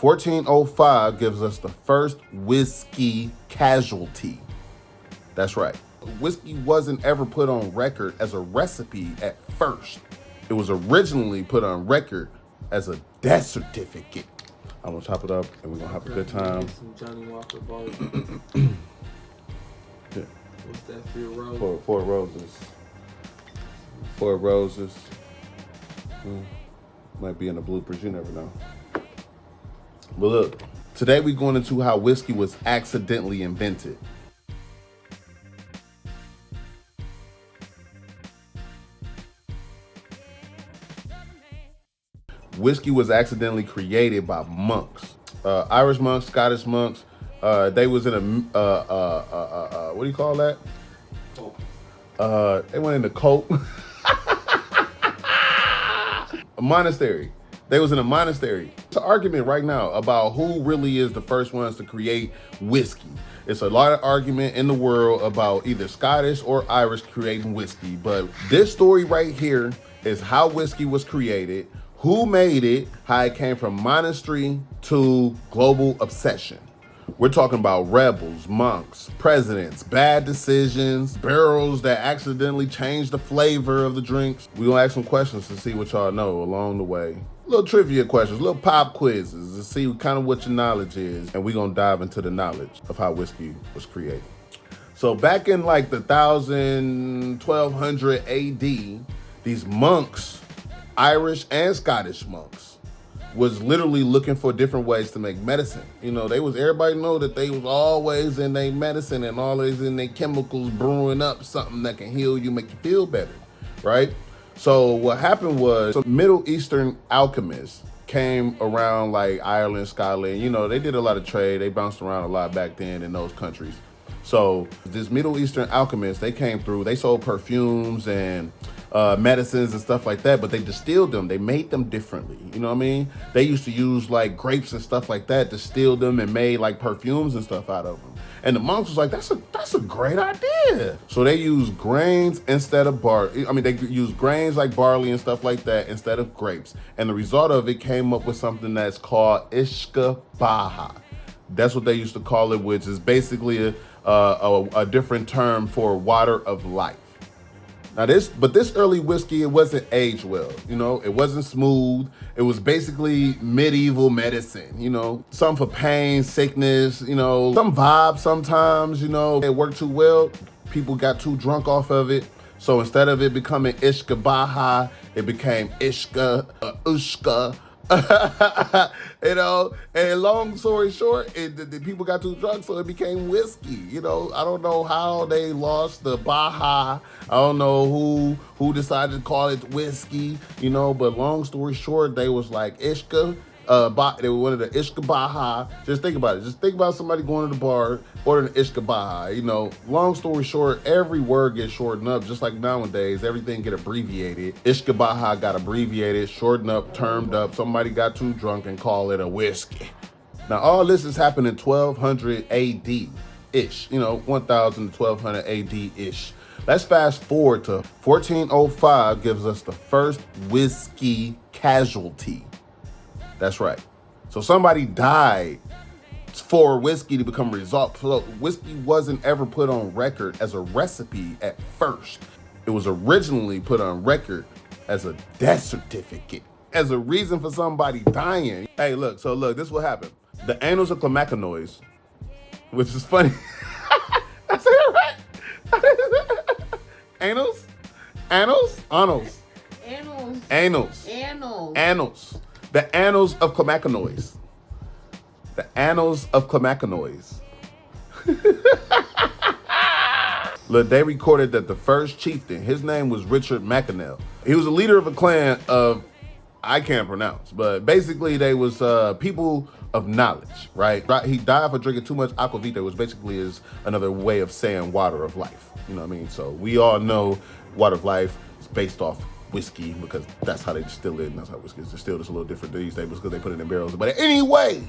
1405 gives us the first whiskey casualty. That's right. Whiskey wasn't ever put on record as a recipe at first. It was originally put on record as a death certificate. I'm gonna chop it up and we're gonna have a good time. Some Johnny Walker Bar. Yeah. What's that? Four Roses. Four Roses. Four Roses. Might be in the bloopers, you never know. But look, today we're going into how whiskey was accidentally invented. Whiskey was accidentally created by monks, Irish monks, Scottish monks. They was in a what do you call that? They went in the cult, a monastery. They was in a monastery. It's an argument right now about who really is the first ones to create whiskey. It's a lot of argument in the world about either Scottish or Irish creating whiskey. But this story right here is how whiskey was created, who made it, how it came from monastery to global obsession. We're talking about rebels, monks, presidents, bad decisions, barrels that accidentally changed the flavor of the drinks. We're gonna ask some questions to see what y'all know along the way. Little trivia questions, little pop quizzes to see kind of what your knowledge is. And we're gonna dive into the knowledge of how whiskey was created. So back in like the 1200 AD, these monks, Irish and Scottish monks, was literally looking for different ways to make medicine. You know, everybody know that they was always in their medicine and always in their chemicals brewing up something that can heal you, make you feel better, right? So what happened was some Middle Eastern alchemists came around like Ireland, Scotland. You know, they did a lot of trade. They bounced around a lot back then in those countries. So this Middle Eastern alchemists, they came through, they sold perfumes and medicines and stuff like that, but they distilled them. They made them differently. You know what I mean? They used to use like grapes and stuff like that, distilled them and made like perfumes and stuff out of them. And the monks was like, that's a great idea. So they used grains instead of they used grains like barley and stuff like that instead of grapes. And the result of it came up with something that's called Ishkabaha. That's what they used to call it, which is basically a different term for water of life. Now this early whiskey, it wasn't aged well, you know, it wasn't smooth. It was basically medieval medicine, you know, some for pain, sickness, you know, some vibes sometimes, you know, it worked too well. People got too drunk off of it. So instead of it becoming Ishkabaha, it became Ushka. You know, and long story short, the people got too drunk, so it became whiskey. You know, I don't know how they lost the Baja. I don't know who decided to call it whiskey. You know, but long story short, they was like Ishka. They wanted the Ishka Baja. Just think about it. Just think about somebody going to the bar, ordering an Ishka Baja. You know, long story short, every word gets shortened up. Just like nowadays, everything get abbreviated. Ishka Baja got abbreviated, shortened up, termed up. Somebody got too drunk and called it a whiskey. Now, all this has happened in 1200 AD-ish. You know, 1000 to 1200 AD-ish. Let's fast forward to 1405 gives us the first whiskey casualty. That's right. So somebody died for whiskey to become a result. So whiskey wasn't ever put on record as a recipe at first. It was originally put on record as a death certificate, as a reason for somebody dying. Hey, look, this is what happened. The Annals of Clonmacnoise, which is funny. I said it right. Annals? Annals? Annals. Annals. Annals. Annals. Annals. The Annals of Clonmacnoise. The Annals of Clonmacnoise. Look, they recorded that the first chieftain, his name was Richard McAnell. He was a leader of a clan of, I can't pronounce, but basically they was people of knowledge, right? He died for drinking too much aquavita, which basically is another way of saying water of life. You know what I mean? So we all know water of life is based off whiskey because that's how they distill it, and that's how whiskey is distilled. It's a little different these days because they put it in barrels. But anyway,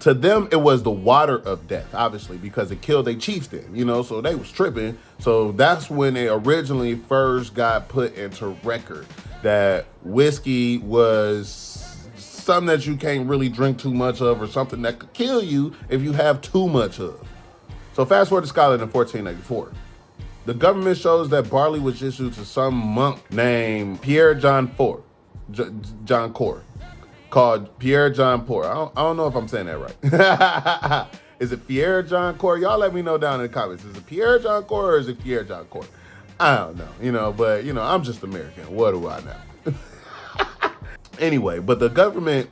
to them, it was the water of death, obviously, because it killed a chieftain, you know, so they was tripping. So that's when it originally first got put into record that whiskey was something that you can't really drink too much of, or something that could kill you if you have too much of. So fast forward to Scotland in 1484. The government shows that barley was issued to some monk named Pierre John Cour, called Pierre John Cour. I don't know if I'm saying that right. Is it Pierre John Cour? Y'all let me know down in the comments. Is it Pierre John Cour or is it Pierre John Cour? I don't know, but I'm just American. What do I know? Anyway, but the government,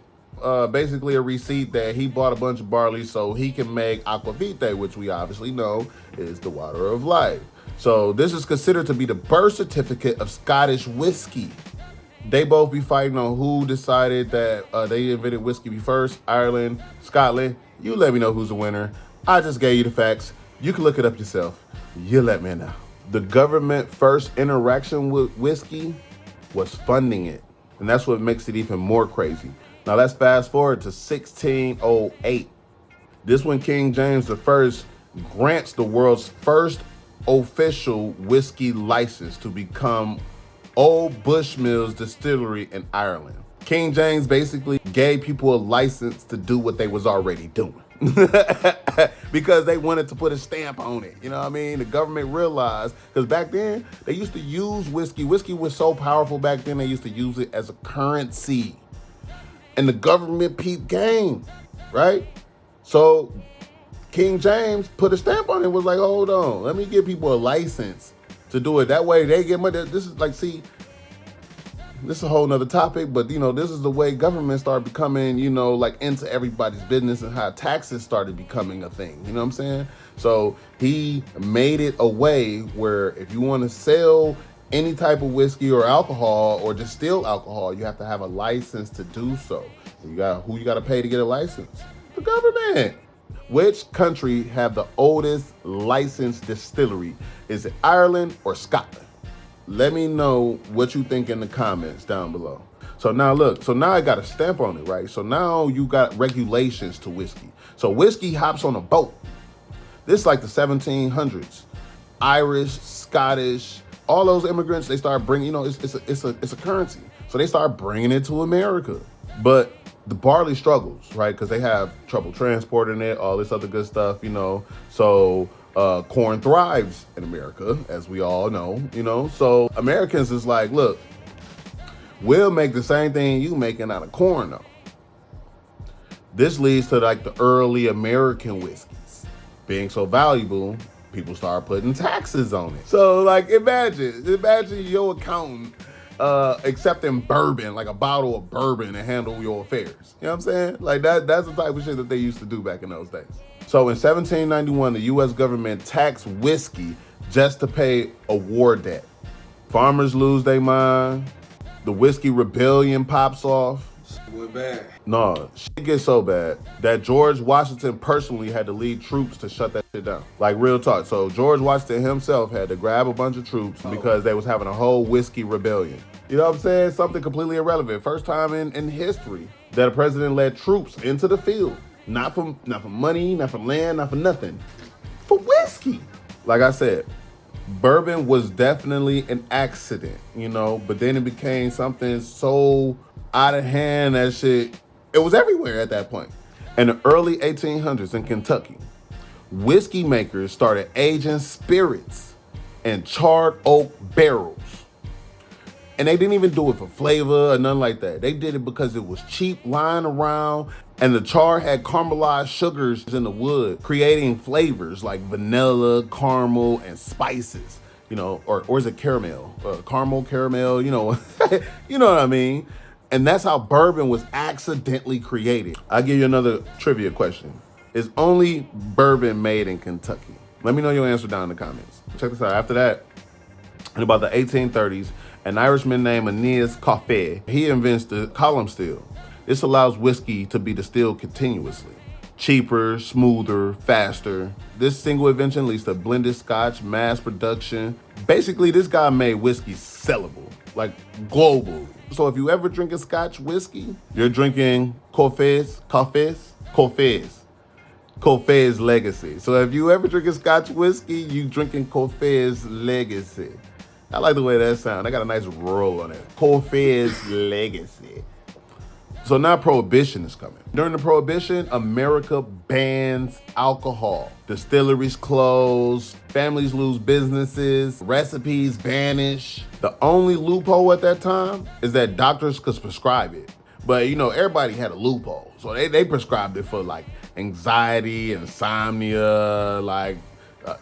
basically a receipt that he bought a bunch of barley so he can make aquavite, which we obviously know is the water of life. So this is considered to be the birth certificate of Scottish whiskey. They both be fighting on who decided that they invented whiskey first. Ireland, Scotland. You let me know who's the winner. I just gave you the facts. You can look it up yourself. You let me know. The government first interaction with whiskey was funding it. And that's what makes it even more crazy. Now let's fast forward to 1608. This when King James I grants the world's first official whiskey license to become Old Bushmills Distillery in Ireland. King James basically gave people a license to do what they was already doing. Because they wanted to put a stamp on it. You know what I mean? The government realized, because back then they used to use whiskey. Whiskey was so powerful back then, they used to use it as a currency. And the government peeped game, right? So King James put a stamp on it, was like, hold on, let me give people a license to do it. That way they get money. This is like, see, this is a whole nother topic, but this is the way government started becoming, like into everybody's business, and how taxes started becoming a thing. You know what I'm saying? So he made it a way where if you want to sell any type of whiskey or alcohol or distill alcohol, you have to have a license to do so. Who you got to pay to get a license? The government. Which country have the oldest licensed distillery? Is it Ireland or Scotland? Let me know what you think in the comments down below. So now look, now I got a stamp on it, right? So now you got regulations to whiskey. So whiskey hops on a boat. This is like the 1700s. Irish, Scottish, all those immigrants, they start bringing, it's a currency. So they start bringing it to America. But the barley struggles, right? Because they have trouble transporting it, all this other good stuff, So corn thrives in America, as we all know, So Americans is like, look, we'll make the same thing you making out of corn, though. This leads to like the early American whiskeys being so valuable, people start putting taxes on it. So like, imagine your accountant accepting bourbon, like a bottle of bourbon, to handle your affairs. You know what I'm saying? Like that's the type of shit that they used to do back in those days. So in 1791, the U.S. government taxed whiskey just to pay a war debt. Farmers lose their mind. The whiskey rebellion pops off. We're bad. No, shit gets so bad that George Washington personally had to lead troops to shut that shit down. Like, real talk. So George Washington himself had to grab a bunch of troops because they was having a whole whiskey rebellion. You know what I'm saying? Something completely irrelevant. First time in history that a president led troops into the field. Not for money, not for land, not for nothing. For whiskey. Like I said, bourbon was definitely an accident, but then it became something so out of hand that shit, it was everywhere at that point. In the early 1800s in Kentucky, whiskey makers started aging spirits in charred oak barrels. And they didn't even do it for flavor or nothing like that. They did it because it was cheap lying around, and the char had caramelized sugars in the wood, creating flavors like vanilla, caramel, and spices, or is it caramel? Caramel, you know what I mean? And that's how bourbon was accidentally created. I'll give you another trivia question. Is only bourbon made in Kentucky? Let me know your answer down in the comments. Check this out. After that, in about the 1830s, an Irishman named Aeneas Coffey, he invents the column still. This allows whiskey to be distilled continuously. Cheaper, smoother, faster. This single invention leads to blended scotch, mass production. Basically, this guy made whiskey sellable, like global. So if you ever drink a Scotch whiskey, you're drinking Coffey's legacy. So if you ever drink a Scotch whiskey, you drinking Coffey's legacy. I like the way that sounds. I got a nice roll on it. Coffey's legacy. So now Prohibition is coming. During the Prohibition, America bans alcohol. Distilleries close, families lose businesses, recipes vanish. The only loophole at that time is that doctors could prescribe it. But everybody had a loophole. So they prescribed it for like anxiety, insomnia, like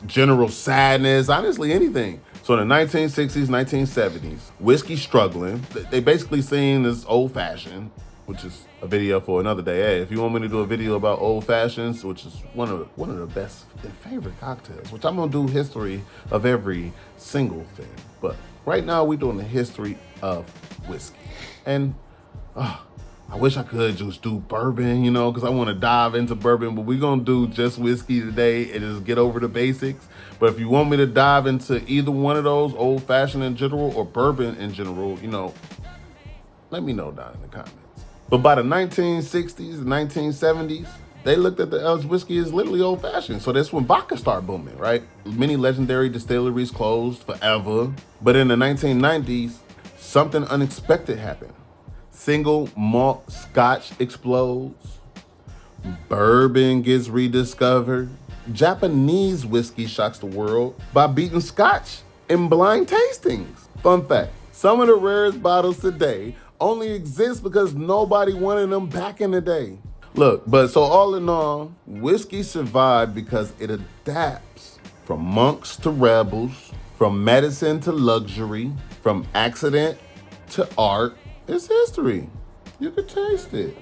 general sadness, honestly anything. So in the 1960s, 1970s, whiskey struggling. They basically seen this old fashioned, which is a video for another day. Hey, if you want me to do a video about old fashions, which is one of the best and favorite cocktails, which I'm gonna do history of every single thing. But right now we're doing the history of whiskey. And I wish I could just do bourbon, because I want to dive into bourbon, but we're going to do just whiskey today and just get over the basics. But if you want me to dive into either one of those, old fashioned in general or bourbon in general, let me know down in the comments. But by the 1960s and 1970s, they looked at the Elch whiskey as literally old fashioned. So that's when vodka started booming, right? Many legendary distilleries closed forever. But in the 1990s, something unexpected happened. Single malt scotch explodes. Bourbon gets rediscovered. Japanese whiskey shocks the world by beating scotch in blind tastings. Fun fact, some of the rarest bottles today only exist because nobody wanted them back in the day. Look, but so all in all, whiskey survived because it adapts from monks to rebels, from medicine to luxury, from accident to art. It's history. You can taste it.